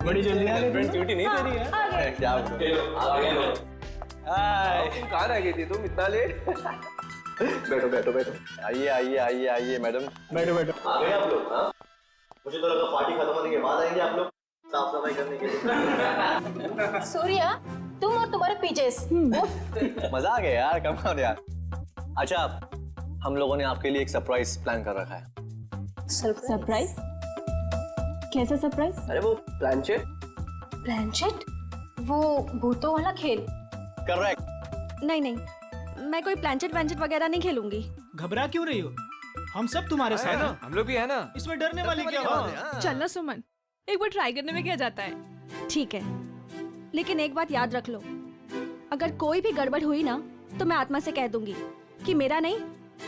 बड़ी जल्दी आ गई, ड्यूटी नहीं दे रही है क्या हाय, तुम कहाँ रह गई थी तुम इतना लेट? बैठो बैठो बैठो। आइए आइए आइए आइए मैडम, बैठो बैठो। आ गए आप लोग? हाँ, मुझे तो लगा पार्टी खत्म होने के बाद आएंगे आप लोग साफ सफाई करने के लिए। सूर्या, तुम और तुम्हारे पीजेस। मजा आ गया यार, कम ऑन यार। अच्छा, हम लोगों ने आपके लिए एक सरप्राइज प्लान कर रखा है। सरप्राइज? कैसा सरप्राइज? अरे वो प्लानचेट। प्लानचेट? वो भूतों वाला खेल? करेक्ट। नहीं नहीं, मैं कोई प्लानचेट वैंचेट वगैरह नहीं खेलूंगी। घबरा क्यों रही हो? हम सब तुम्हारे साथ हैं। हम लोग भी है ना। इसमें डरने वाली क्या बात है? चलना सुमन, एक बार ट्राई करने में क्या जाता है। ठीक है, लेकिन एक बात याद रख लो, अगर कोई भी गड़बड़ हुई ना तो मैं आत्मा से कह दूंगी कि मेरा नहीं,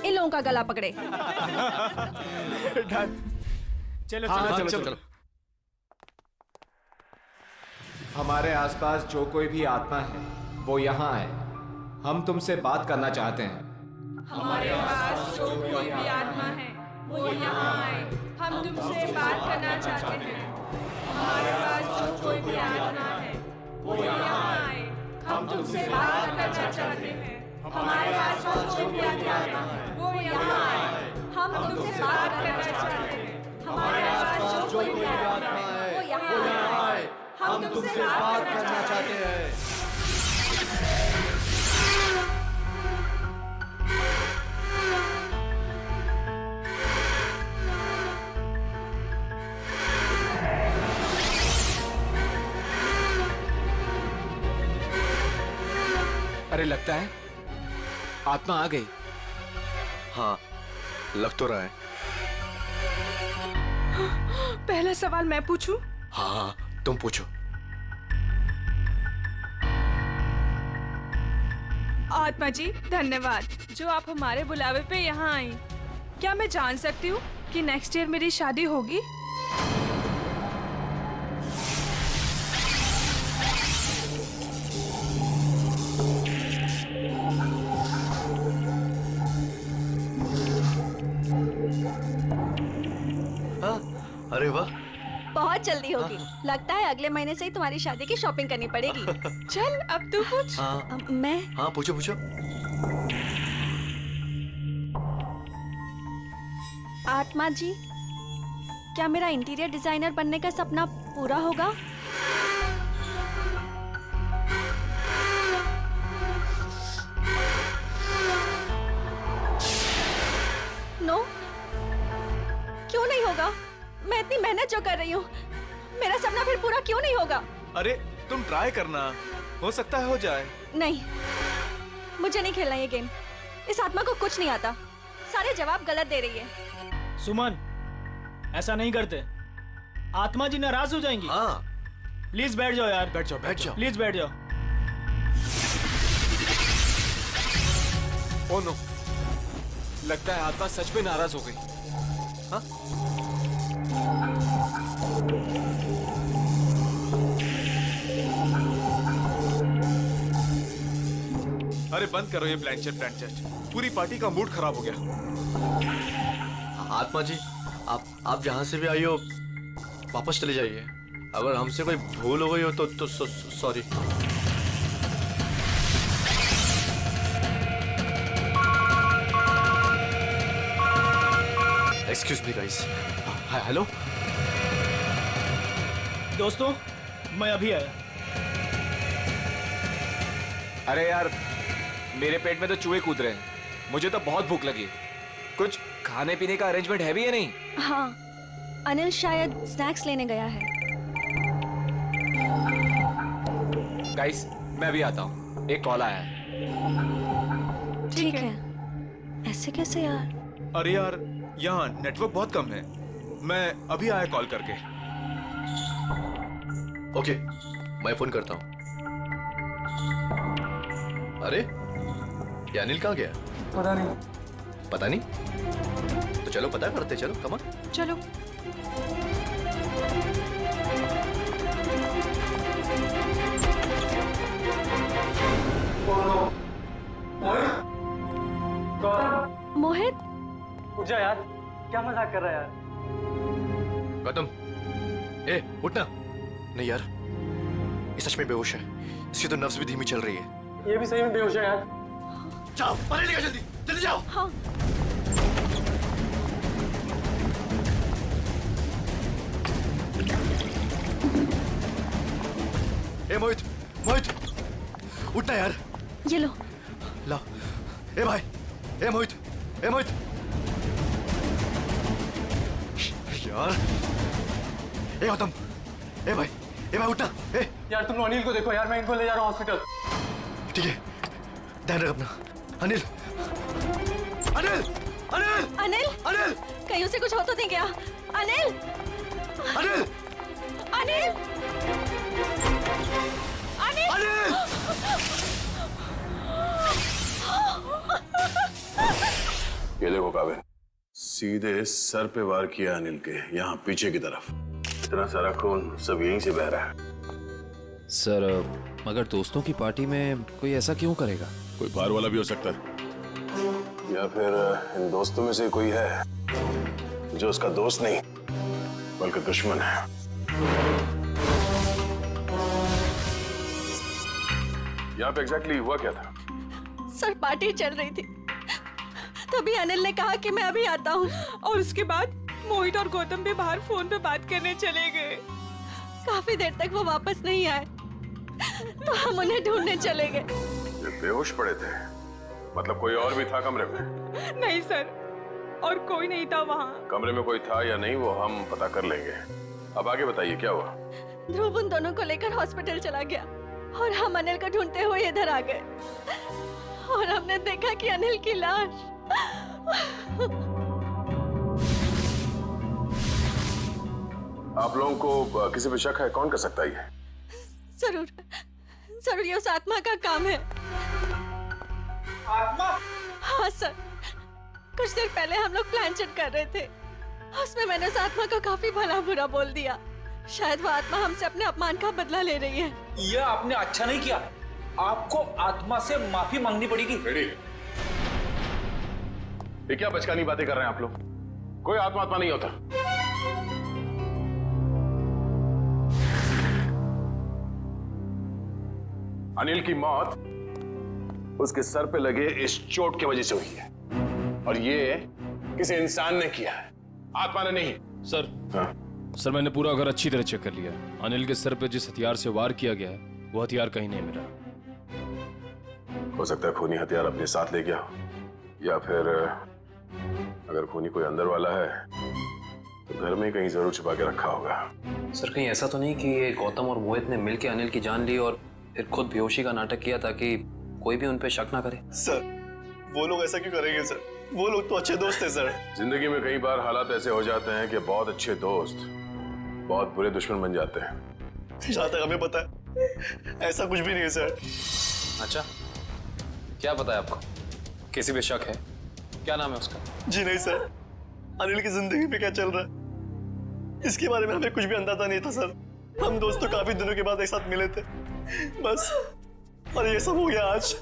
इन लोगों का गला पकड़े। चलो हाँ, चलो चलो, चलो। हमारे आसपास जो कोई भी आत्मा है वो यहाँ आए, हम तुमसे बात करना चाहते हैं। हमारे पास जो कोई भी आत्मा है वो यहाँ आए, हम तुमसे बात करना चाहते हैं। हमारे पास जो कोई भी आत्मा है वो यहाँ आए, हम तुमसे बात करना चाहते हैं। हमारे पास जो कोई भी आत्मा है वो यहाँ आए, हम तुमसे बात करना चाहते हैं। हमारे पास जो कोई भी आत्मा है वो यहाँ आए, हम तुमसे बात करना चाहते हैं। अरे लगता है आत्मा आ गई। हाँ, लग तो रहा है। पहला सवाल मैं पूछूं? हाँ हाँ, तुम पूछो। आत्मा जी धन्यवाद जो आप हमारे बुलावे पे यहाँ आई। क्या मैं जान सकती हूँ कि नेक्स्ट ईयर मेरी शादी होगी? अरे वाह, बहुत जल्दी होगी। लगता है अगले महीने से ही तुम्हारी शादी की शॉपिंग करनी पड़ेगी। चल अब तू पूछ। हाँ मैं? हाँ, पूछो पूछो। आत्मा जी, क्या मेरा इंटीरियर डिजाइनर बनने का सपना पूरा होगा? नो, क्यों नहीं होगा? मैं इतनी मेहनत जो कर रही हूँ, मेरा सपना फिर पूरा क्यों नहीं होगा? अरे तुम ट्राई करना, हो सकता है हो जाए। नहीं, मुझे नहीं खेलना ये गेम। इस आत्मा को कुछ नहीं आता, सारे जवाब गलत दे रही है। सुमन, ऐसा नहीं करते, आत्मा जी नाराज हो जाएंगी। हाँ, प्लीज बैठ जाओ यार। बैठ जाओ बैठ जाओ। प्लीज बैठ जाओ। ओ नो, लगता है आत्मा सच में नाराज हो गई। हाँ? अरे बंद करो ये प्लानचेट, पूरी पार्टी का मूड खराब हो गया। आत्मा जी, आप जहाँ से भी आई हो वापस चले जाइए। अगर हमसे कोई भूल हो गई हो तो sorry. Excuse me guys. Hello दोस्तों, मैं अभी आया। अरे यार, मेरे पेट में तो चूहे कूद रहे हैं। मुझे तो बहुत भूख लगी है। कुछ खाने पीने का अरेंजमेंट है भी या नहीं? हाँ, अनिल शायद स्नैक्स लेने गया है। गाइस, मैं अभी आता हूँ, एक कॉल आया है। ठीक है। ऐसे कैसे यार? अरे यार, यहाँ नेटवर्क बहुत कम है। मैं अभी आया कॉल करके। ओके, मैं फोन करता हूँ। अरे ये अनिल कहाँ गया? पता नहीं। पता नहीं? तो चलो पता करते, चलो कम ऑन। चलो। मोहित, उठ जा यार, क्या मजाक कर रहा है यार? गौतम, ए उठना, नहीं यार, ये सच में बेहोश है। इसकी तो नब्ज भी धीमी चल रही है। ये भी सही में बेहोश है यार। जाओ अनिल लेकर, जल्दी जल्दी जाओ। हाँ। ए मोहित, मोहित उठना यार। ये लो। ला। ए भाई, ए मोहित, ए मोहित। यार, ए गौतम, ए भाई उठना। ए यार तुम अनिल को देखो यार, मैं इनको ले जा रहा हूँ हॉस्पिटल। ठीक है, ध्यान रख अपना। अनिल, अनिल, अनिल, अनिल, अनिल, कहीं उसे कुछ हो तो नहीं गया? अनिल, अनिल, अनिल, अनिल, अनिल। ये देखो काबिल, सीधे सर पे वार किया अनिल के, यहाँ पीछे की तरफ। इतना सारा खून सब यहीं से बह रहा है। सर, मगर दोस्तों की पार्टी में कोई ऐसा क्यों करेगा? कोई बाहर वाला भी हो सकता है, या फिर इन दोस्तों में से कोई है जो उसका दोस्त नहीं बल्कि दुश्मन है। यहाँ पे एग्जैक्टली हुआ क्या था? सर पार्टी चल रही थी, तभी अनिल ने कहा कि मैं अभी आता हूँ। और उसके बाद मोहित और गौतम भी बाहर फोन पे बात करने चले गए। काफी देर तक वो वापस नहीं आए, तो हम उन्हें ढूंढने चले गए। ये बेहोश पड़े थे, मतलब कोई और भी था कमरे में? नहीं सर, और कोई नहीं था वहाँ। कमरे में कोई था या नहीं वो हम पता कर लेंगे। अब आगे बताइए क्या हुआ? ध्रुव उन दोनों को लेकर हॉस्पिटल चला गया और हम अनिल को ढूंढते हुए इधर आ गए और हमने देखा कि अनिल की लाश। आप लोगों को किसी पे शक है? कौन कर सकता है ये? जरूर जरूर ये उस आत्मा का काम है। आत्मा? हाँ सर, कुछ देर पहले हम लोग प्लानचेट कर रहे थे, उसमें मैंने उस आत्मा को काफी भला बुरा बोल दिया। शायद वो आत्मा हमसे अपने अपमान का बदला ले रही है। ये आपने अच्छा नहीं किया, आपको आत्मा से माफी मांगनी पड़ेगी। रेडी? ये क्या बचकानी बातें कर रहे हैं आप लोग? कोई आत्मा नहीं होता। अनिल की मौत उसके सर पे लगे इस चोट की वजह से हुई है, और ये किसी इंसान ने किया है, आत्मा ने नहीं। सर, हाँ? सर मैंने पूरा घर अच्छी तरह चेक कर लिया। अनिल के सर पे जिस हथियार से वार किया गया है वो हथियार कहीं नहीं मिला। हो सकता है खूनी हथियार अपने साथ ले गया हो, या फिर अगर खूनी कोई अंदर वाला है तो घर में कहीं जरूर छिपा के रखा होगा। सर कहीं ऐसा तो नहीं कि ये गौतम और मोहित ने मिलकर अनिल की जान ली और फिर खुद बेहोशी का नाटक किया ताकि कोई भी उन पे शक ना करे? सर वो लोग ऐसा क्यों करेंगे सर? वो लोग तो अच्छे दोस्त हैं सर। जिंदगी में कई बार हालात ऐसे हो जाते हैं कि बहुत अच्छे दोस्त बहुत बुरे दुश्मन बन जाते हैं। जहाँ तक हमें पता है ऐसा कुछ भी नहीं है सर। अच्छा, क्या पता है आपको? किसी पे शक है? क्या नाम है उसका? जी नहीं सर, अनिल की जिंदगी में क्या चल रहा है इसके बारे में हमें कुछ भी अंदाजा नहीं था सर। हम दोस्त तो काफी दिनों के बाद एक साथ मिले थे बस, और ये सब हो गया आज।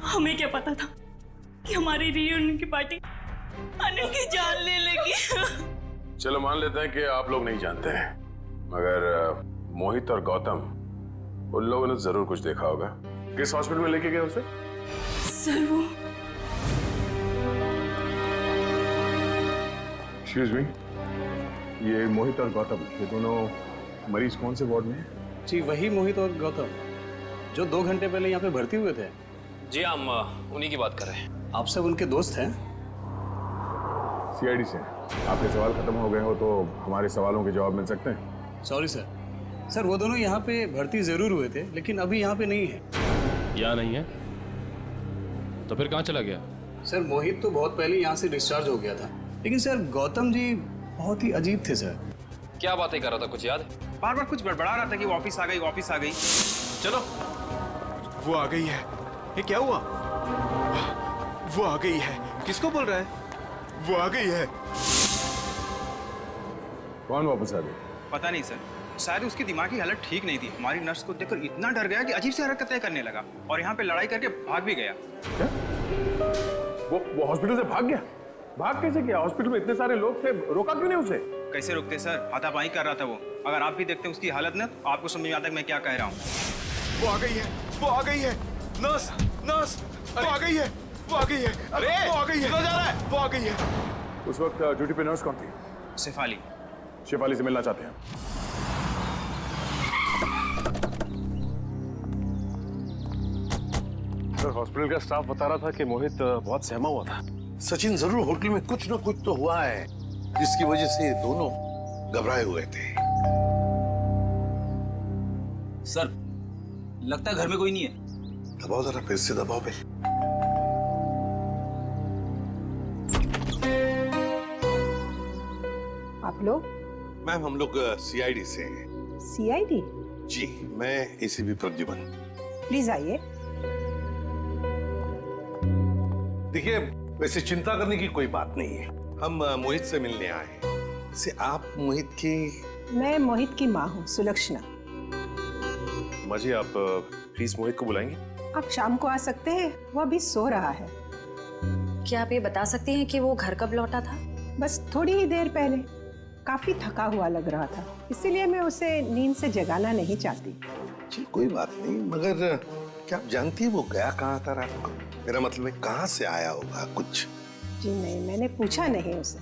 हमें क्या पता था कि हमारी रियूनियन की पार्टी अनिल की जान ले लेगी। चलो मान लेते हैं कि आप लोग नहीं जानते हैं, मगर मोहित और गौतम उन लोगों ने जरूर कुछ देखा होगा। किस हॉस्पिटल में लेके गए उसे? सर वो एक्सक्यूज मी, ये मोहित और गौतम ये दोनों मरीज कौन से वार्ड में हैं? जी वही मोहित और गौतम जो 2 घंटे पहले यहाँ पे भर्ती हुए थे। जी हम उन्हीं की बात कर रहे हैं। आप सब उनके दोस्त हैं? सीआईडी से। आपके सवाल खत्म हो गए हो तो हमारे सवालों के जवाब मिल सकते हैं? Sorry sir. सर वो दोनों यहाँ पे भर्ती जरूर हुए थे लेकिन अभी यहाँ पे नहीं है। यहाँ नहीं है तो फिर कहाँ चला गया? सर मोहित तो बहुत पहले यहाँ से डिस्चार्ज हो गया था, लेकिन सर गौतम जी बहुत ही अजीब थे सर। क्या बातें कर रहा था, कुछ याद है? बार बार कुछ गड़बड़ा रहा था कि वापिस आ गई वापिस आ गई। चलो, वो आ गई है। ये क्या हुआ? वो आ गई है। किसको बोल रहा है? वो आ गई है। कौन वापस आ गई? पता नहीं सर, शायद उसकी दिमागी हालत ठीक नहीं थी। हमारी नर्स को देखकर इतना डर गया कि अजीब सी हरकतें करने लगा और यहाँ पे लड़ाई करके भाग भी गया। क्या? वो हॉस्पिटल से भाग गया? भाग कैसे गया? हॉस्पिटल में इतने सारे लोग थे, रोका क्यों नहीं उसे? कैसे रुकते सर, हाथापाई कर रहा था वो। अगर आप भी देखते उसकी हालत ना तो आपको समझ में आता है कि मैं क्या कह रहा हूँ। वो आ गई है, वो आ गई है। नर्स, नर्स, वो आ गई है, वो आ गई है। अरे वो आ गई है, किधर जा रहा है? वो आ गई है। उस वक्त ड्यूटी पे नर्स कौन थी? शेफाली। शेफाली से मिलना चाहते हैं। सर, हॉस्पिटल का स्टाफ बता रहा था कि मोहित बहुत सहमा हुआ था। सचिन, जरूर होटल में कुछ ना कुछ तो हुआ है जिसकी वजह से दोनों घबराए हुए थे। सर, लगता है घर में कोई नहीं है। दबाओ जरा, फिर से दबाओ पे। आप लोग? मैम, हम लोग सीआईडी से हैं। सीआईडी? जी, मैं एसीपी प्रद्युमन। प्लीज आइए। देखिए, वैसे चिंता करने की कोई बात नहीं है। हम मोहित से मिलने आए हैं। से आप मोहित की? मैं मोहित की माँ हूँ, सुलक्षणा। माँ जी, आप प्लीज मोहित को बुलाएंगे? आप शाम को आ सकते हैं, वो अभी सो रहा है। क्या आप ये बता सकती हैं कि वो घर कब लौटा था? बस थोड़ी ही देर पहले। काफी थका हुआ लग रहा था, इसीलिए मैं उसे नींद से जगाना नहीं चाहती। जी, कोई बात नहीं, मगर क्या आप जानती है वो गया कहाँ था रात को? मेरा मतलब है कहाँ से आया होगा कुछ? जी नहीं, मैंने पूछा नहीं उसे।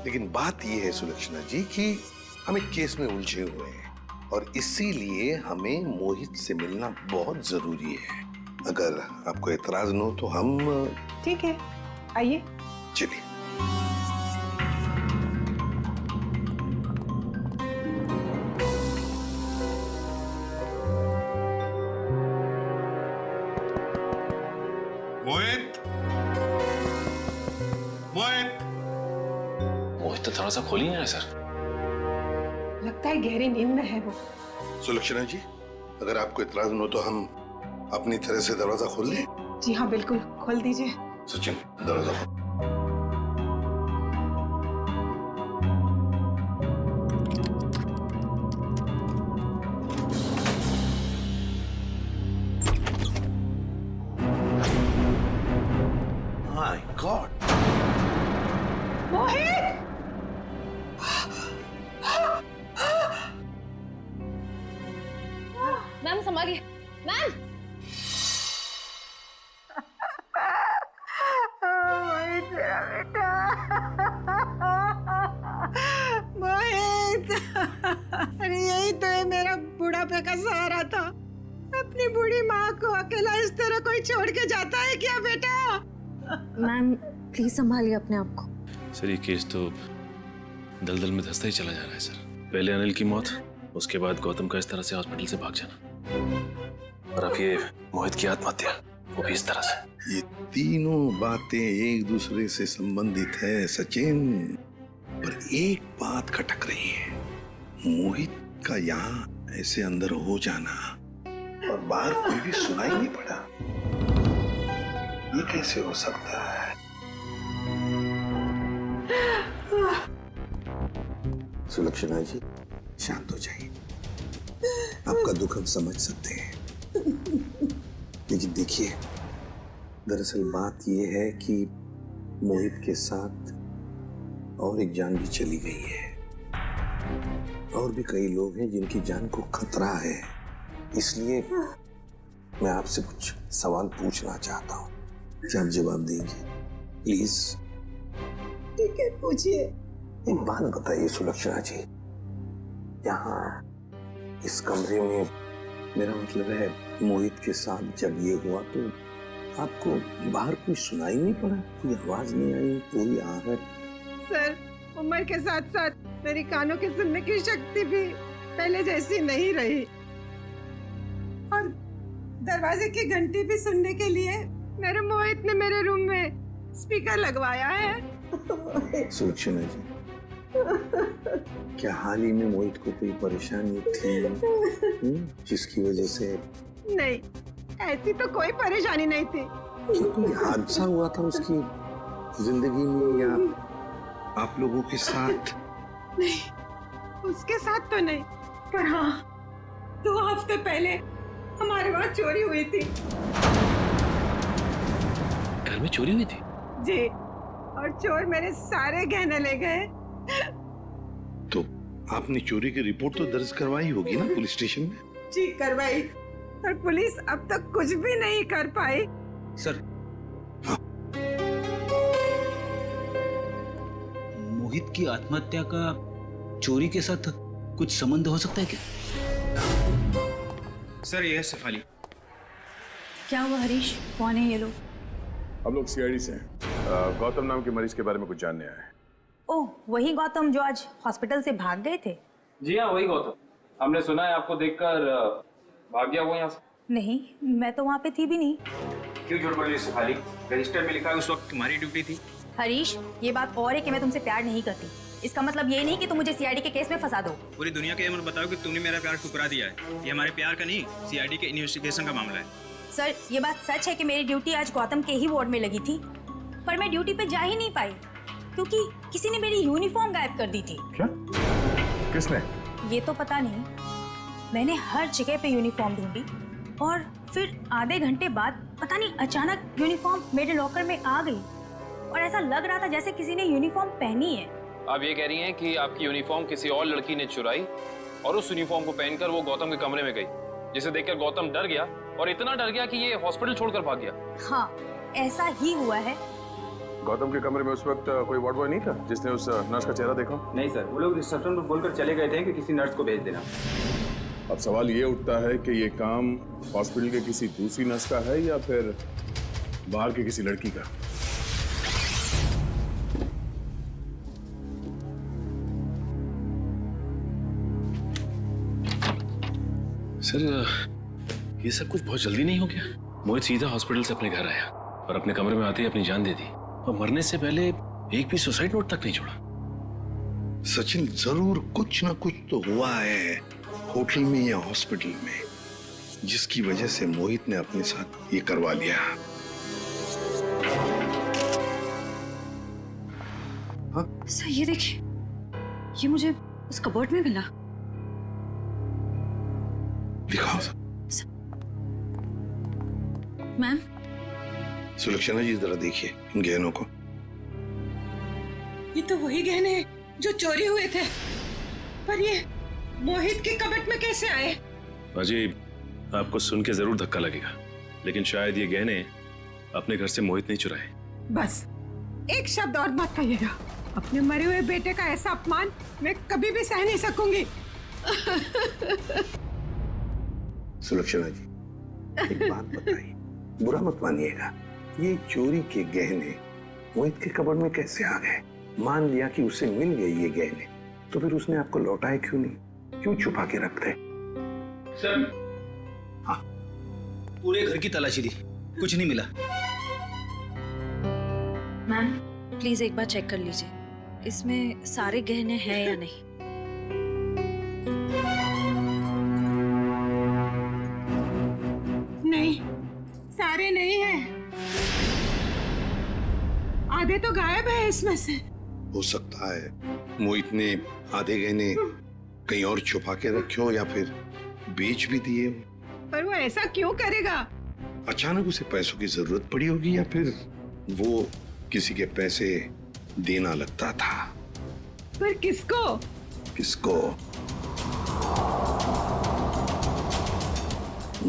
लेकिन बात ये है सुलक्षणा जी कि हम एक केस में उलझे हुए हैं और इसीलिए हमें मोहित से मिलना बहुत जरूरी है। अगर आपको एतराज न हो तो हम... ठीक है, आइए। चलिए। मोहित, मोहित, मोहित तो दरवाजा खोल ही नहीं रहा सर। लगता है गहरी नींद में है वो। सुलक्षणा जी, अगर आपको एतराज न हो तो हम अपनी तरह से दरवाजा खोल लें? जी हाँ, बिल्कुल, खोल दीजिए। सचिन, दरवाजा खोल। My god, Mohit! मैम संभालिए, मैम। मोहित मेरा बेटा, मोहित! अरे यही तो है मेरा बुढ़ापे का सहारा था। अपनी बूढ़ी माँ को अकेला इस तरह कोई छोड़ के जाता है क्या बेटा? मैम प्लीज संभालिए अपने आप को। सर, ये केस तो दलदल में धंसता ही चला जा रहा है सर। पहले अनिल की मौत, उसके बाद गौतम का इस तरह से हॉस्पिटल से भाग जाना, और अब ये मोहित की आत्महत्या, वो भी इस तरह से। ये तीनों बातें एक दूसरे से संबंधित है सचिन, पर एक बात खटक रही है। मोहित का यहाँ ऐसे अंदर हो जाना और बाहर कोई भी सुनाई नहीं पड़ा, ये कैसे हो सकता है? सुलक्षणा जी, शांत हो जाइए। आपका दुख हम समझ सकते हैं, लेकिन देखिए, दरअसल बात यह है कि मोहित के साथ और एक जान भी चली गई है, और भी कई लोग हैं जिनकी जान को खतरा है। इसलिए मैं आपसे कुछ सवाल पूछना चाहता हूँ, क्या आप जवाब देंगे प्लीज? ठीक है, पूछिए। एक बात बताइए सुलक्षणा जी, यहाँ इस कमरे में, मेरा मतलब है मोहित के साथ जब ये हुआ तो आपको बाहर कोई सुनाई नहीं पड़ा? कोई आवाज नहीं आई, कोई आहट? सर, उम्र के साथ साथ मेरी कानों की सुनने की शक्ति भी पहले जैसी नहीं रही, और दरवाजे की घंटी भी सुनने के लिए मेरे मोहित ने मेरे रूम में स्पीकर लगवाया है। सुलक्षणा जी, क्या हाल ही में मोहित को कोई परेशानी थी जिसकी वजह से? नहीं, ऐसी तो कोई परेशानी नहीं थी। क्या कोई हादसा हुआ था उसकी जिंदगी में या आप लोगों के साथ? नहीं, उसके साथ तो नहीं, पर हाँ, 2 हफ्ते पहले हमारे वहाँ चोरी हुई थी। घर में चोरी हुई थी? जी, और चोर मेरे सारे गहने ले गए। तो आपने चोरी की रिपोर्ट तो दर्ज करवाई होगी ना पुलिस स्टेशन में? जी करवाई, पर पुलिस अब तक कुछ भी नहीं कर पाई। सर, मोहित की आत्महत्या का चोरी के साथ कुछ संबंध हो सकता है क्या? सर ये है शेफाली। क्या हुआ हरीश? कौन है ये लोग? हम लोग सीआईडी से हैं। गौतम नाम के मरीज के बारे में कुछ जानने आए हैं। ओह, वही गौतम जो आज हॉस्पिटल से भाग गए थे? जी हाँ, वही गौतम। हमने सुना है आपको देखकर भाग गया वो यहाँ से। नहीं, मैं तो वहाँ पे थी भी नहीं। क्यों झूठ बोल रही है शेफाली? रजिस्टर में लिखा है उस वक्त तुम्हारी ड्यूटी थी। हरीश, ये बात और है कि मैं तुमसे प्यार नहीं करती। इसका मतलब ये नहीं कि तुम मुझे सीआईडी के केस में फंसा दो। पूरी दुनिया के ये मत बताओ कि तुमने मेरा प्यार ठुकरा दिया है। ये हमारे प्यार का नहीं, सीआईडी के इन्वेस्टिगेशन का मामला है। सर, ये बात सच है कि मेरी ड्यूटी आज गौतम के ही वार्ड में लगी थी, पर मैं ड्यूटी पे जा ही नहीं पाई क्योंकि किसी ने मेरी यूनिफॉर्म गायब कर दी थी। क्या? किसने? ये तो पता नहीं। मैंने हर जगह पे यूनिफॉर्म ढूंढी और फिर आधे घंटे बाद पता नहीं अचानक यूनिफॉर्म मेरे लॉकर में आ गई और ऐसा लग रहा था जैसे किसी ने यूनिफॉर्म पहनी है। आप ये कह रही हैं कि आपकी यूनिफॉर्म किसी और लड़की ने चुराई और उस यूनिफॉर्म को पहनकर वो गौतम के कमरे में गई, जिसे देखकर गौतम डर गया और इतना डर गया कि ये हॉस्पिटल छोड़कर भाग गया। हाँ, ऐसा ही हुआ है। गौतम के कमरे में उस वक्त कोई वार्ड बॉय नहीं था जिसने उस नर्स का चेहरा देखा? नहीं सर, वो लोग रिसेप्शन पर बोलकर चले गए थे कि किसी नर्स को भेज देना। अब सवाल ये उठता है कि ये काम हॉस्पिटल के किसी दूसरी नर्स का है या फिर बाहर की किसी लड़की का? सर, ये सब कुछ बहुत जल्दी नहीं हो गया? मोहित सीधा हॉस्पिटल से अपने घर आया और अपने कमरे में आते ही अपनी जान दे दी और मरने से पहले एक भी सुसाइड नोट तक नहीं छोड़ा। सचिन, जरूर कुछ ना कुछ तो हुआ है होटल में या हॉस्पिटल में, जिसकी वजह से मोहित ने अपने साथ ये करवा लिया। हाँ? सर, ये देखिए, ये मुझे उस कबर्ड में मिला। दिखाओ। मैम। सुलक्षणा जी, जरा देखिए इन गहनों को। ये तो वही गहने हैं जो चोरी हुए थे, पर ये मोहित के कबर्ड में कैसे आए? अजीब, आपको सुन के जरूर धक्का लगेगा, लेकिन शायद ये गहने अपने घर से मोहित नहीं चुराए। बस एक शब्द और मत कहिएगा। अपने मरे हुए बेटे का ऐसा अपमान मैं कभी भी सह नहीं सकूंगी। सुलक्षणा जी, एक बात बताइए, बुरा मत मानिएगा, ये चोरी के गहने मोहित के कबर्ड में कैसे आ गए? मान लिया कि उसे मिल गए ये गहने, तो फिर उसने आपको लौटाए क्यों नहीं? क्यों छुपा के रखते? सर, हाँ, पूरे घर की तलाशी दी, कुछ नहीं मिला। मैम, प्लीज एक बार चेक कर लीजिए, इसमें सारे गहने हैं या नहीं। नहीं, सारे नहीं हैं। आधे तो गायब है इसमें से। हो सकता है मोहित ने आधे गहने कहीं और छुपा के रखे हो या फिर बेच भी दिए हो। पर वो ऐसा क्यों करेगा? अचानक उसे पैसों की जरूरत पड़ी होगी या फिर वो किसी के पैसे देना लगता था। पर किसको? किसको?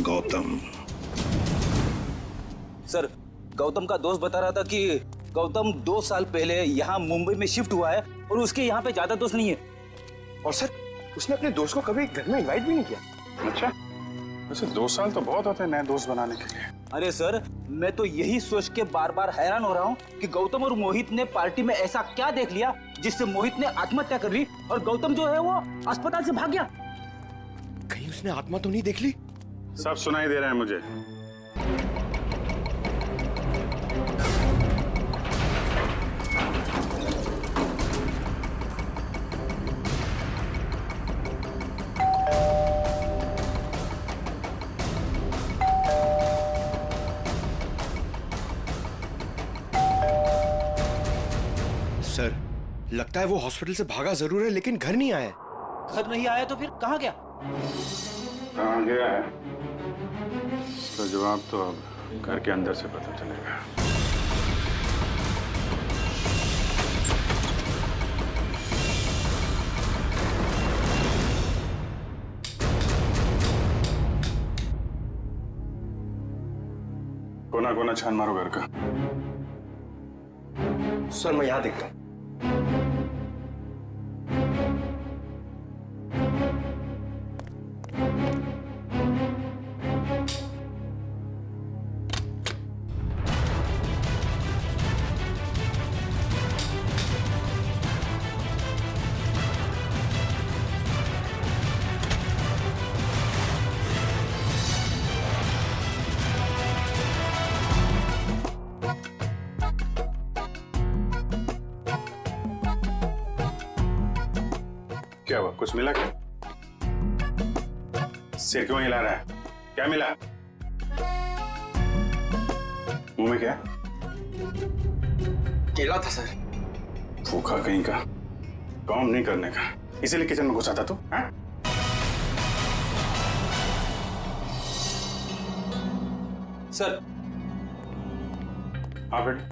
गौतम। सर, गौतम का दोस्त बता रहा था कि गौतम 2 साल पहले यहाँ मुंबई में शिफ्ट हुआ है और उसके यहाँ पे ज्यादा दोस्त नहीं है। और सर, उसने अपने दोस्त को कभी घर में इनवाइट भी नहीं किया। अच्छा, वैसे 2 साल तो बहुत होते हैं नए दोस्त बनाने के लिए। अरे सर, मैं तो यही सोच के बार बार हैरान हो रहा हूँ कि गौतम और मोहित ने पार्टी में ऐसा क्या देख लिया जिससे मोहित ने आत्महत्या कर ली और गौतम जो है वो अस्पताल से भाग गया। कहीं उसने आत्मा तो नहीं देख ली? सब सुनाई दे रहा है मुझे। सर, लगता है वो हॉस्पिटल से भागा जरूर है लेकिन घर नहीं आया। घर नहीं आया तो फिर कहाँ गया? कहाँ गया है तो जवाब तो अब घर के अंदर से पता चलेगा। कोना कोना छान मारो घर का। सर मैं यहाँ देखता हूँ। क्या हुआ, कुछ मिला क्या? सिर क्यों हिला रहा है? क्या मिला? मुंह में क्या? केला था सर। भूखा कहीं का, काम नहीं करने का, इसीलिए किचन में घुसा था तू? हाँ? सर। हाँ बेटे।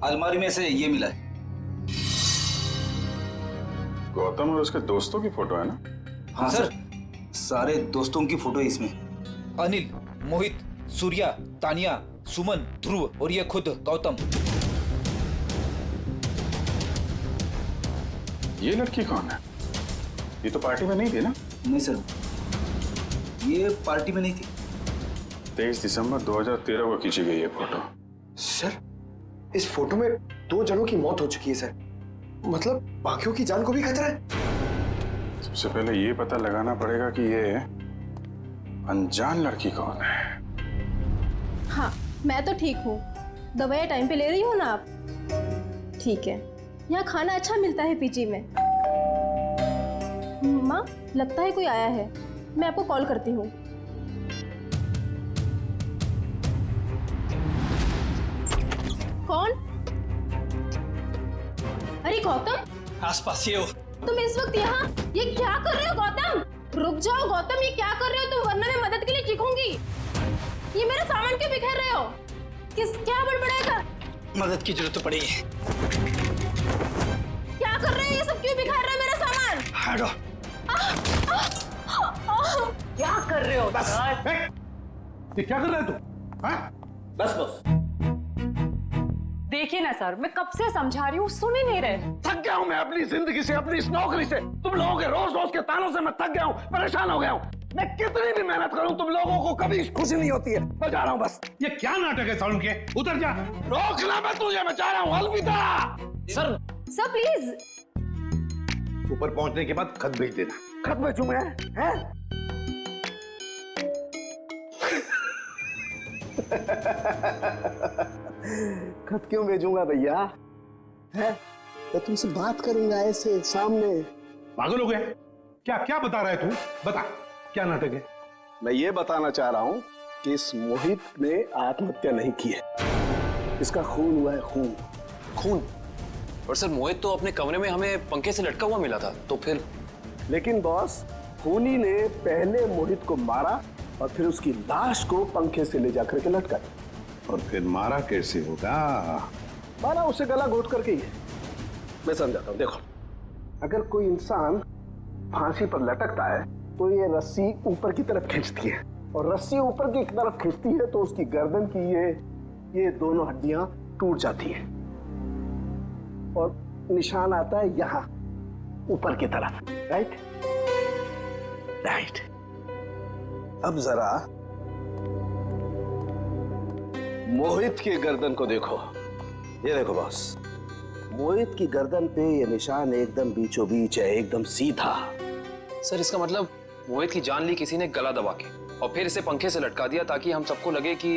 अलमारी में से ये मिला है। गौतम और उसके दोस्तों की फोटो है ना? हाँ सर, सारे दोस्तों की फोटो है इसमें। अनिल, मोहित, सूर्या, तानिया, सुमन, ध्रुव और ये खुद गौतम। ये लड़की कौन है? ये तो पार्टी में नहीं थी ना? नहीं सर, ये पार्टी में नहीं थी। 23 दिसंबर 2013 को खींची गई ये फोटो। सर, इस फोटो में 2 जनों की मौत हो चुकी है सर। मतलब बाकियों की जान को भी खतरा है। सबसे पहले ये पता लगाना पड़ेगा कि ये अनजान लड़की कौन है। हाँ, मैं तो ठीक हूँ। दवाइयाँ टाइम पे ले रही हो ना आप? ठीक है। यहाँ खाना अच्छा मिलता है पीजी में। माँ, लगता है कोई आया है। मैं आपको कॉल करती हूँ। कौन? अरे गौतम, आसपास ही हो। तुम इस वक्त यहाँ ये क्या कर रहे हो गौतम? रुक जाओ गौतम, ये क्या कर रहे हो तुम, वरना मैं मदद के लिए चीखूंगी। ये मेरा सामान क्यों बिखेर रहे हो? क्या बड़बड़ाएगा? मदद की जरूरत पड़ी है। क्या कर रहे हो? ये सब क्यों बिखेर रहे हो मेरा सामान? हटो। क्या कर रहे हो? बस। ये क्या कर रहे हो तुम? बस बस। देखिए ना सर, मैं कब से समझा रही हूँ, सुन ही नहीं रहे। थक गया हूँ मैं अपनी जिंदगी से, अपनी इस नौकरी से। तुम लोगों के रोज रोज के तानों से मैं थक गया हूँ, परेशान हो गया हूँ। मैं कितनी भी मेहनत करूँ, तुम लोगों को कभी खुशी नहीं होती है। मैं जा रहा हूँ बस। ये क्या नाटक है सालू के? उतर जा। रोकना मैं तुझे, मैं जा रहा हूँ। अलविदा। Sir please. ऊपर पहुंचने के बाद खत भेज देना। खत भेजूं मैं? हैं? खत क्यों भेजूंगा भैया? है? मैं तुमसे बात करूंगा ऐसे सामने। पागल हो गया? क्या क्या बता रहा है तू? बता, क्या नाटक है? मैं ये बताना चाह रहा हूं कि इस मोहित ने आत्महत्या नहीं की है। इसका खून हुआ है, खून। और सर, मोहित तो अपने कमरे में हमें पंखे से लटका हुआ मिला था, तो फिर? लेकिन बॉस, खूनी ने पहले मोहित को मारा और फिर उसकी लाश को पंखे से ले जाकर के लटका दिया। और फिर मारा कैसे होगा? मारा उसे गला घोट करके ही। मैं समझाता हूँ, देखो। अगर कोई इंसान फांसी पर लटकता है तो ये रस्सी ऊपर की तरफ खींचती है, और रस्सी ऊपर की तरफ खींचती है तो उसकी गर्दन की ये दोनों हड्डियां टूट जाती हैं और निशान आता है यहाँ ऊपर की तरफ। राइट? अब जरा मोहित की गर्दन को देखो। ये देखो बॉस, मोहित की गर्दन पे ये निशान एकदम बीचों बीच है, एकदम सीधा। सर, इसका मतलब मोहित की जान ली किसी ने गला दबा के और फिर इसे पंखे से लटका दिया ताकि हम सबको लगे कि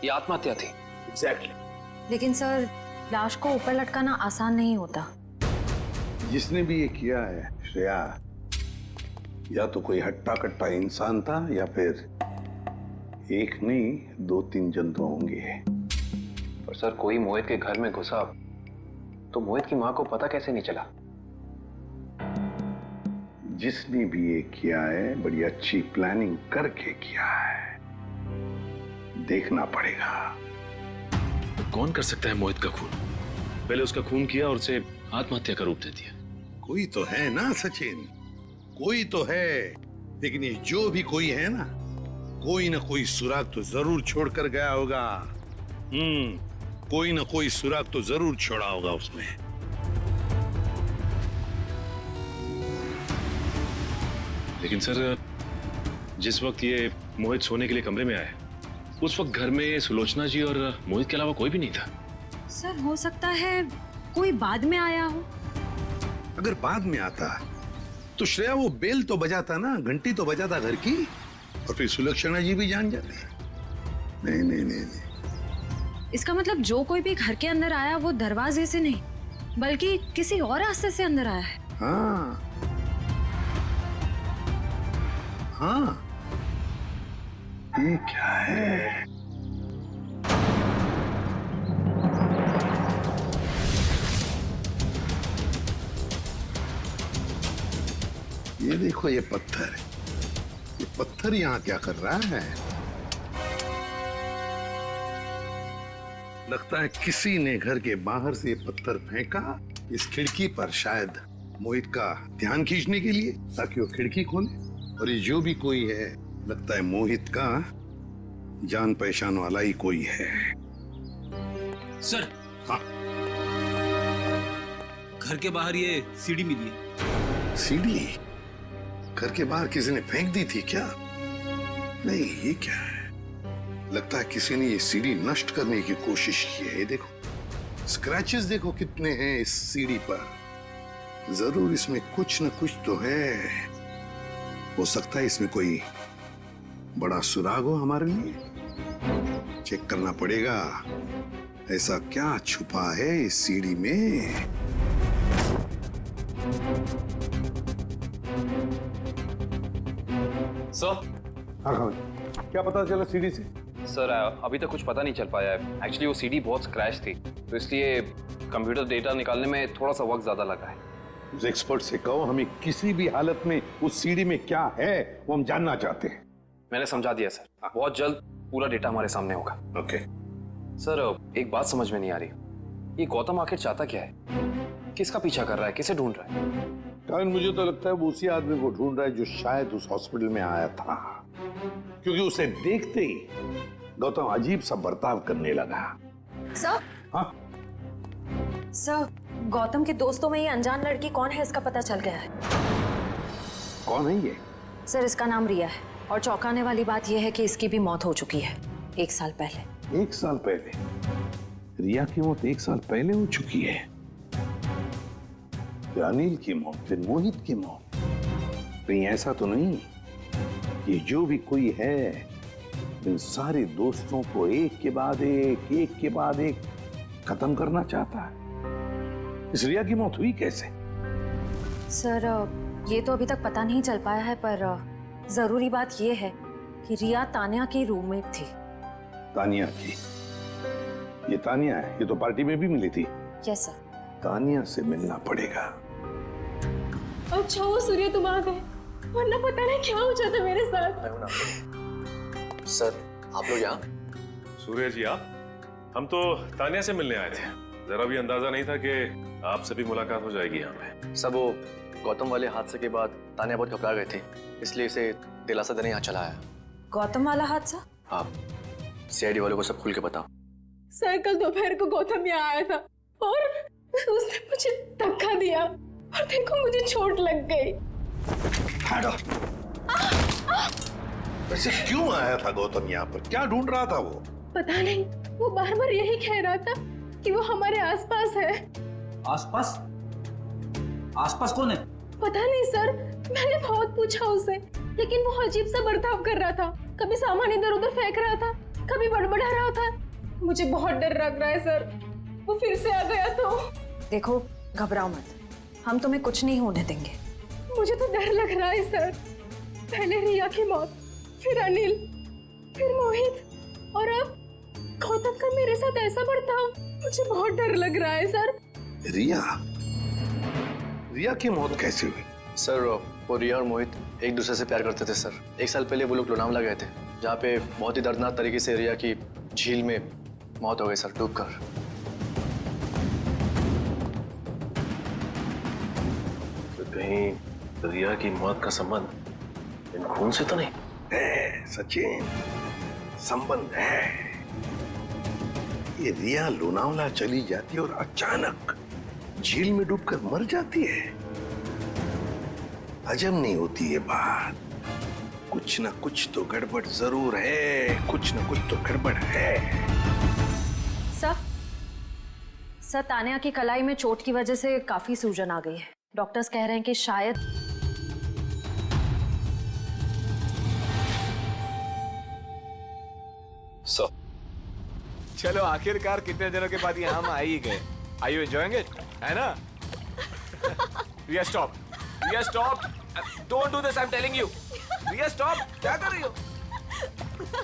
ये आत्महत्या थी। एग्जैक्टली। लेकिन सर, लाश को ऊपर लटकाना आसान नहीं होता। जिसने भी ये किया है श्रेया, या तो कोई हट्टा कट्टा इंसान था या फिर एक नहीं 2-3 जंतु होंगे। और सर, कोई मोहित के घर में घुसा तो मोहित की मां को पता कैसे नहीं चला? जिसने भी ये किया है बड़ी अच्छी प्लानिंग करके किया है, देखना पड़ेगा। तो कौन कर सकता है मोहित का खून? पहले उसका खून किया और उसे आत्महत्या का रूप दे दिया। कोई तो है ना सचिन, कोई तो है। लेकिन ये जो भी कोई है ना कोई सुराग तो जरूर छोड़कर गया होगा। कोई ना कोई सुराग तो जरूर छोड़ा होगा उसने। लेकिन सर, जिस वक्त ये मोहित सोने के लिए कमरे में आए, उस वक्त घर में सुलोचना जी और मोहित के अलावा कोई भी नहीं था। सर हो सकता है कोई बाद में आया हो। अगर बाद में आता तो श्रेया वो बेल तो बजाता ना, घंटी तो बजाता घर की, और फिर सुलक्षणा जी भी जान जाते। नहीं नहीं नहीं नहीं, इसका मतलब जो कोई भी घर के अंदर आया वो दरवाजे से नहीं बल्कि किसी और रास्ते से अंदर आया है। हाँ हाँ, ये क्या है? ये देखो, ये पत्थर यहाँ क्या कर रहा है? लगता है किसी ने घर के बाहर से ये पत्थर फेंका इस खिड़की पर, शायद मोहित का ध्यान खींचने के लिए, ताकि वो खिड़की खोले। और ये जो भी कोई है, लगता है मोहित का जान पहचान वाला ही कोई है। सर, हाँ, घर के बाहर ये सीढ़ी मिली है। सीढ़ी घर के बाहर किसी ने फेंक दी थी क्या? नहीं, ये क्या है? लगता है किसी ने ये सीढ़ी नष्ट करने की कोशिश की है। ये देखो, स्क्रैचेस देखो कितने हैं इस सीढ़ी पर। जरूर इसमें कुछ न कुछ तो है। हो सकता है इसमें कोई बड़ा सुराग हो हमारे लिए। चेक करना पड़ेगा, ऐसा क्या छुपा है इस सीढ़ी में। सर, हाँ, क्या पता चला सीढ़ी से? सर अभी तक कुछ पता नहीं चल पाया है। एक्चुअली वो सीडी बहुत स्क्रैच थी, तो इसलिए कंप्यूटर डेटा निकालने में थोड़ा सा वक्त ज्यादा लगा है। उस एक्सपर्ट से कहो, हमें किसी भी हालत में उस सीढ़ी में क्या है वो हम जानना चाहते हैं। मैंने समझा दिया सर, बहुत जल्द पूरा डेटा हमारे सामने होगा। ओके सर, एक बात समझ में नहीं आ रही, ये गौतम आखिर चाहता क्या है? किसका पीछा कर रहा है? किसे ढूंढ रहा है? कारण मुझे तो लगता है वो उसी आदमी को ढूंढ रहा है जो शायद उस हॉस्पिटल में आया था, क्योंकि उसे देखते ही गौतम अजीब सा बर्ताव करने लगा। सर, हाँ सर, गौतम के दोस्तों में ये अनजान लड़की कौन है इसका पता चल गया है। कौन है ये? सर, इसका नाम रिया है और चौंकाने वाली बात यह है कि इसकी भी मौत हो चुकी है 1 साल पहले। 1 साल पहले? रिया की मौत 1 साल पहले हो चुकी है। फिर अनिल की मौत, फिर मोहित की मौत। कहीं ऐसा तो नहीं कि जो भी कोई है इन सारे दोस्तों को एक के बाद एक खत्म करना चाहता है? इस रिया की मौत हुई कैसे? सर, ये तो अभी तक पता नहीं चल पाया है, पर जरूरी बात यह है कि रिया तानिया की रूममेट थी। तानिया की? ये तानिया है, ये तो पार्टी में भी मिली थी। Yes sir. तानिया से मिलना पड़ेगा। अच्छा वो सूर्य तुम आ गए, वरना पता नहीं क्या हो जाता मेरे साथ। सर, आप लोग यहाँ? सूर्य जी, आप? हम तो तानिया से मिलने आए थे। जरा भी अंदाजा नहीं था कि आपसे भी मुलाकात हो जाएगी यहाँ पे। सब वो गौतम वाले हादसे के बाद तानिया बहुत घबरा गए थे, इसलिए इसे दिलासा देने यहाँ चला आया। गौतम वाला हादसा? आप सीआईडी वालों को सब खुल के बताओ। सर, कल दोपहर को गौतम यहाँ आया था और उसने मुझे धक्का दिया और देखो मुझे चोट लग गई। वैसे क्यों आया था गौतम यहाँ पर? क्या ढूंढ रहा था वो? पता नहीं, वो बार बार यही कह रहा था कि वो हमारे आसपास है। आसपास? आसपास कौन है? पता नहीं सर, मैंने बहुत पूछा उसे, लेकिन वो अजीब सा बर्ताव कर रहा था। कभी सामान इधर उधर फेंक रहा था, कभी बड़बड़ा रहा था। मुझे बहुत डर लग रहा है सर, वो फिर से आ गया तो। देखो, घबराओ मत, हम तुम्हें कुछ नहीं होने देंगे। मुझे तो डर लग रहा है सर। पहले रिया की मौत, फिर अनिल, फिर मोहित और अब गौतम का मेरे साथ ऐसा बर्ताव। मुझे बहुत डर लग रहा है सर। रिया की मौत कैसे हुई? सर, वो रिया और मोहित एक दूसरे से प्यार करते थे सर। 1 साल पहले वो लोग लोनावला गए थे, जहाँ पे बहुत ही दर्दनाक तरीके से रिया की झील में मौत हो गई सर, डूबकर। तो कहीं रिया की मौत का संबंध इन खून से तो नहीं है? सचिन, संबंध है। ये रिया लोनावला चली जाती है और अचानक झील में डूबकर मर जाती है। हजम नहीं होती ये बात। कुछ ना कुछ तो गड़बड़ जरूर है, कुछ ना कुछ तो गड़बड़ है। सर तानिया की कलाई में चोट की वजह से काफी सूजन आ गई है। डॉक्टर्स कह रहे हैं कि शायद चलो आखिरकार कितने दिनों के बाद यहाँ हम आ ही गए। Are you enjoying it? है ना? Riya stop. Riya stop. Don't do this. I'm telling you. Riya stop. क्या कर रही हो?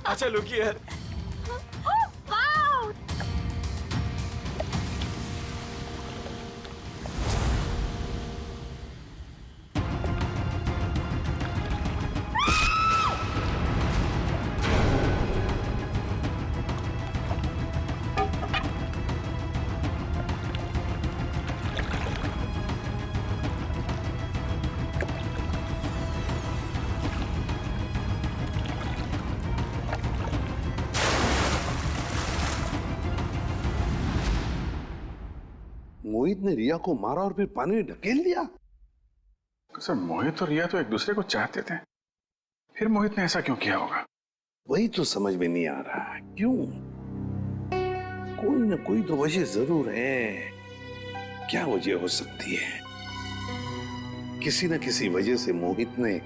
अच्छा look here. मोहित ने रिया को मारा और फिर पानी में ढकेल दिया। सर मोहित और रिया तो एक दूसरे को चाहते थे, फिर मोहित ने ऐसा क्यों किया होगा? वही तो समझ में नहीं आ रहा। क्यों? कोई ना कोई तो वजह जरूर है। क्या वजह हो सकती है? किसी न किसी वजह से मोहित ने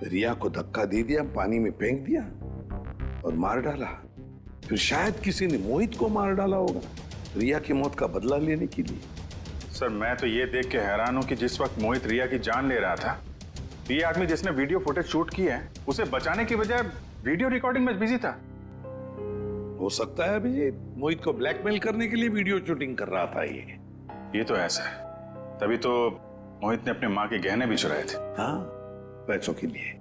रिया को धक्का दे दिया, पानी में फेंक दिया और मार डाला। फिर शायद किसी ने मोहित को मार डाला होगा रिया की मौत का बदला लेने के लिए। सर मैं तो ये देख के हैरान हूं कि जिस वक्त मोहित रिया की जान ले रहा था, ये आदमी जिसने वीडियो फुटेज शूट की है उसे बचाने की बजाय वीडियो रिकॉर्डिंग में बिजी था। हो सकता है अभी मोहित को ब्लैकमेल करने के लिए वीडियो शूटिंग कर रहा था। ये तो ऐसा है, तभी तो मोहित ने अपने माँ के गहने भी चुराए थे। हाँ, पैसों के लिए।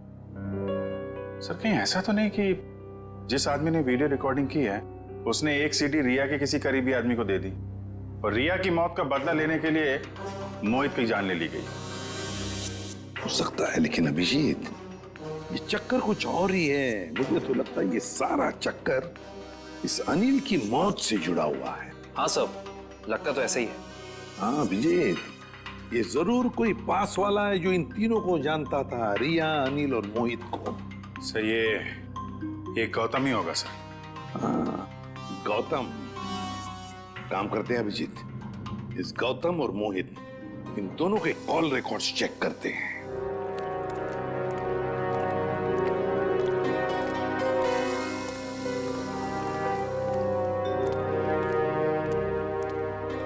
सर कहीं ऐसा तो नहीं कि जिस आदमी ने वीडियो रिकॉर्डिंग की है उसने एक सीडी रिया के किसी करीबी आदमी को दे दी और रिया की मौत का बदला लेने के लिए मोहित की जान ले ली गई? हो सकता है, लेकिन अभिजीत ये चक्कर कुछ और ही है। मुझे तो लगता है ये सारा चक्कर इस अनिल की मौत से जुड़ा हुआ है। हाँ सब, लगता तो ऐसे ही है। हाँ अभिजीत, ये जरूर कोई पास वाला है जो इन तीनों को जानता था, रिया, अनिल और मोहित को। सर ये गौतम ही होगा सर। हाँ गौतम। काम करते हैं अभिजीत, इस गौतम और मोहित इन दोनों के कॉल रिकॉर्ड्स चेक करते हैं।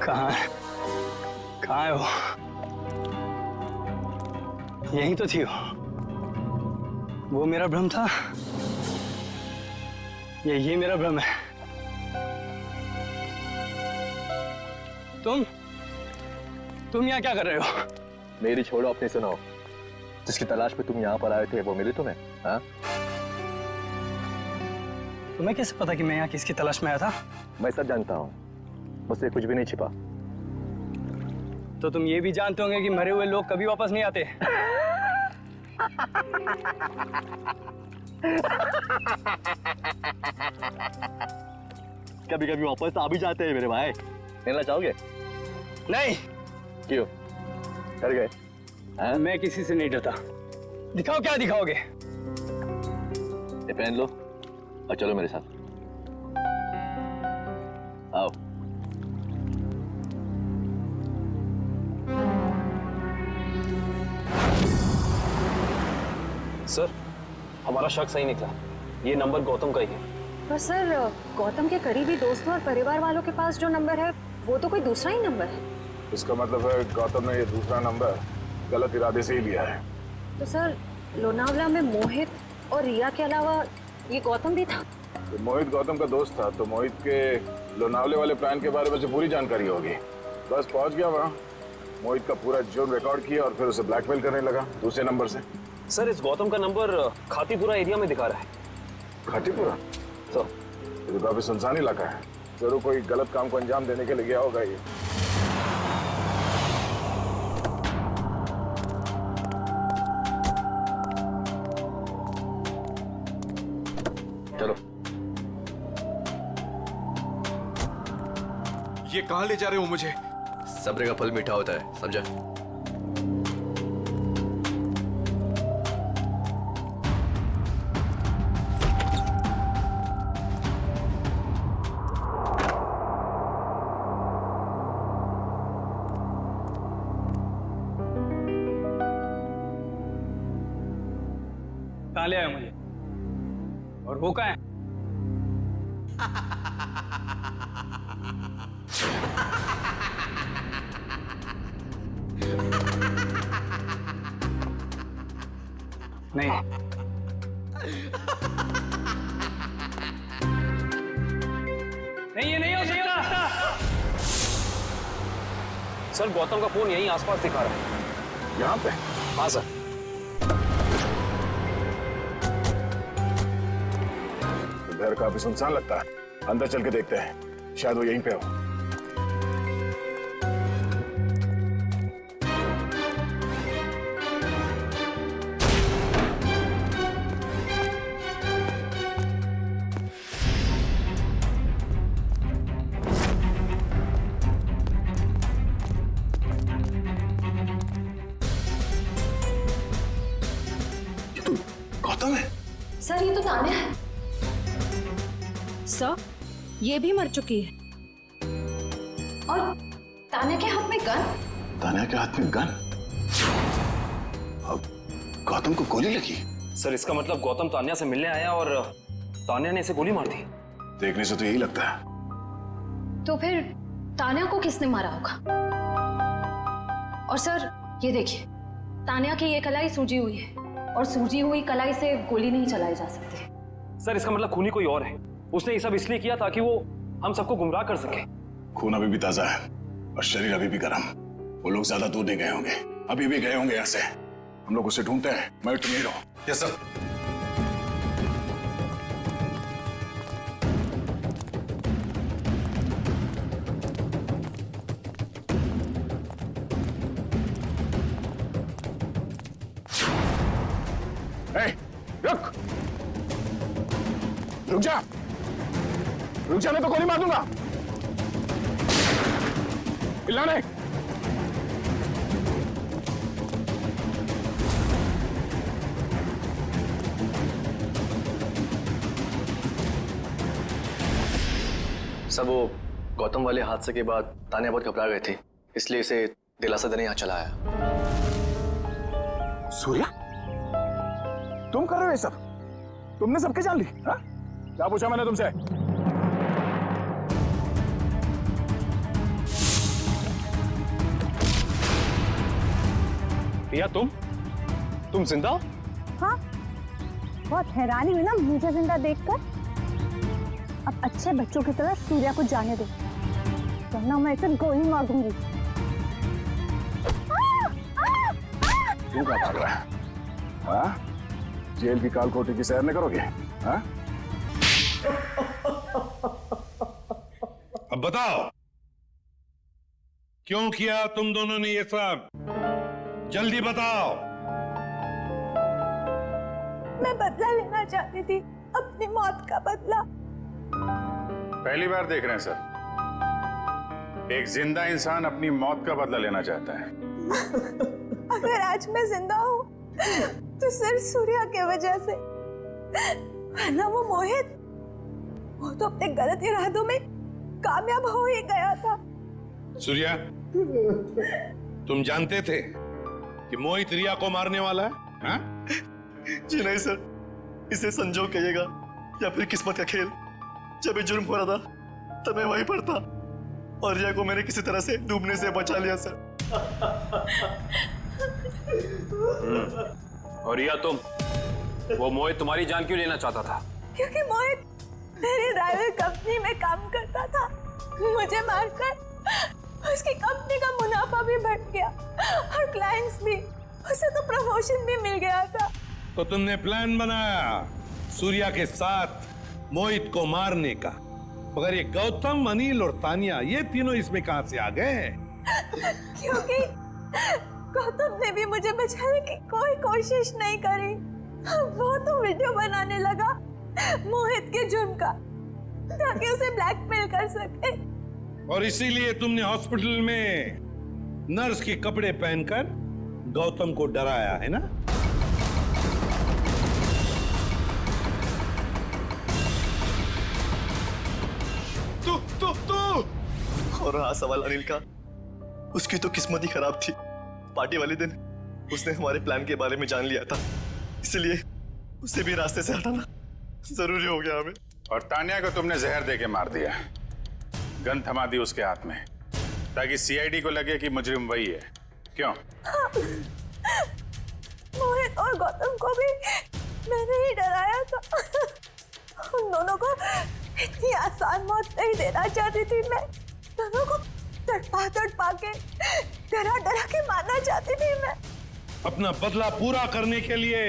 कहाँ है? कहाँ है वो? यहीं तो थी वो मेरा भ्रम था या ये मेरा भ्रम है? तुम यहाँ क्या कर रहे हो? मेरी छोड़ो, अपनी सुनाओ। जिसकी तलाश में तुम यहाँ पर आए थे वो मिली तुम्हें? हाँ? तुम्हें कैसे पता कि मैं यहाँ किसकी तलाश में आया था? मैं सब जानता हूँ, मुझसे कुछ भी नहीं छिपा। तो तुम ये भी जानते होंगे कि मरे हुए लोग कभी वापस नहीं आते। कभी कभी वापस आ भी जाते हैं मेरे भाई। मिलना चाहोगे? नहीं। क्यों? डर गए? मैं किसी से नहीं डरता। दिखाओ क्या दिखाओगे? ये पहन लो और चलो मेरे साथ। आओ। सर हमारा शक सही निकला, ये नंबर गौतम का ही है। पर सर गौतम के करीबी दोस्तों और परिवार वालों के पास जो नंबर है वो तो कोई दूसरा ही नंबर है। इसका मतलब है गौतम ने ये दूसरा नंबर गलत इरादे से ही लिया है। तो सर लोनावला में मोहित और रिया के अलावा ये गौतम भी था? तो मोहित गौतम का दोस्त था, तो मोहित के लोनावले वाले प्लान के बारे में से पूरी जानकारी होगी। बस पहुंच गया वहाँ, मोहित का पूरा जुर्म रिकॉर्ड किया और फिर उसे ब्लैकमेल करने लगा दूसरे नंबर से। सर इस गौतम का नंबर खातीपुरा एरिया में दिखा रहा है। खातीपुरा? तो ये तो काफी सुनसान इलाका है, जरूर कोई गलत काम को अंजाम देने के लिए गया होगा ये। चलो। ये कहां ले जा रहे हो मुझे? सब्र का फल मीठा होता है, समझा? कहाँ ले आए मुझे? और वो कहाँ है? नहीं, ये नहीं हो सकता। सर गौतम का फोन यहीं आसपास दिखा रहा है। यहाँ पे? हाँ सर। घर काफी सुनसान लगता है, अंदर चल के देखते हैं, शायद वो यहीं पे हो। ये तो गौतम है। सर ये तो तान्या है। सर ये भी मर चुकी है और तान्या के हाथ में गन। तान्या के हाथ में गन? अब गौतम को गोली लगी? सर इसका मतलब गौतम तान्या से मिलने आया और तान्या ने इसे गोली मार दी। देखने से तो यही लगता है। तो फिर तान्या को किसने मारा होगा? और सर ये देखिए, तान्या की ये कलाई सूजी हुई है और सूजी हुई कलाई से गोली नहीं चलाई जा सकती। सर इसका मतलब खूनी कोई और है। उसने ये सब इसलिए किया ताकि वो हम सबको गुमराह कर सके। खून अभी भी ताजा है और शरीर अभी भी गर्म। वो लोग ज्यादा दूर नहीं गए होंगे, अभी भी गए होंगे यहाँ से। हम लोग उसे ढूंढते हैं। मैं तुम नहीं रहो। Yes sir. रुक जा, रुक जा, मैं तो गोली मार दूंगा। चिल्लाने। सब वो गौतम वाले हादसे के बाद तान्या बहुत घबरा गए थे, इसलिए इसे दिलासा देने यहाँ चला आया। सूर्या, तुम कर रहे हो ये सब? तुमने सबके जान ली? हाँ? क्या पूछा मैंने तुमसे? प्रिया तुम जिंदा? हाँ, बहुत हैरानी हुई ना मुझे जिंदा देखकर। अब अच्छे बच्चों की तरह सूर्या को जाने दो, वरना मैं इसे गोली मार दूंगी। तू क्या भाग रहा है? हाँ? जेल की कालकोठी की सैर नहीं करोगे? हाँ? अब बताओ, क्यों किया तुम दोनों ने ये सब? जल्दी बताओ। मैं बदला लेना चाहती थी, अपनी मौत का बदला। पहली बार देख रहे हैं सर, एक जिंदा इंसान अपनी मौत का बदला लेना चाहता है। अगर आज मैं जिंदा हूँ तो सिर्फ सूर्या की वजह से, वरना वो मोहित, वो तो अपने गलत इरादों में कामयाब हो ही गया था। सूर्या, तुम जानते थे कि मोहित रिया को मारने वाला है? हाँ? जी नहीं सर, इसे संजोग कहिएगा या फिर किस्मत का खेल। जब ये जुर्म हो रहा था तब मैं वहीं पर था और रिया को मैंने किसी तरह से डूबने से बचा लिया सर। और रिया वो मोहित तुम्हारी जान क्यों लेना चाहता था? क्योंकि मोहित मेरी ड्राइवर कंपनी में काम करता था। मुझे मारकर उसकी कंपनी का मुनाफा भी बढ़ गया और क्लाइंट्स भी, उसे तो प्रमोशन भी मिल गया था। तो तुमने प्लान बनाया सूर्या के साथ मोहित को मारने का, मगर ये गौतम, अनिल और तानिया, ये तीनों इसमें कहां से आ गए? क्योंकि गौतम ने भी मुझे बचाने की कोई कोशिश नहीं करी। वो तो वीडियो बनाने लगा मोहित के जुर्म का, ताकि उसे ब्लैकमेल कर सके। और इसीलिए तुमने हॉस्पिटल में नर्स के कपड़े पहनकर गौतम को डराया है ना? तू और रहा सवाल अनिल का, उसकी तो किस्मत ही खराब थी। पार्टी वाले दिन उसने हमारे प्लान के बारे में जान लिया था, इसलिए उसे भी रास्ते से हटाना जरूरी हो गया हमें। और तानिया को तुमने जहर देके मार दिया, गन थमा दी उसके हाथ में, ताकि सीआईडी को लगे कि मुजरिम वही है। क्यों? मोहित और गौतम को भी मैंने ही डराया था। उन दोनों को इतनी आसान मौत नहीं देना चाहती थी मैं। दोनों को तड़पा के डरा के मारना चाहती थी मैं। अपना बदला पूरा करने के लिए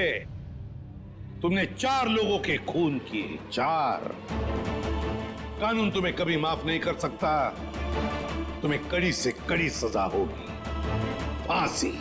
तुमने 4 लोगों के खून किए, 4। कानून तुम्हें कभी माफ नहीं कर सकता। तुम्हें कड़ी से कड़ी सजा होगी, फांसी।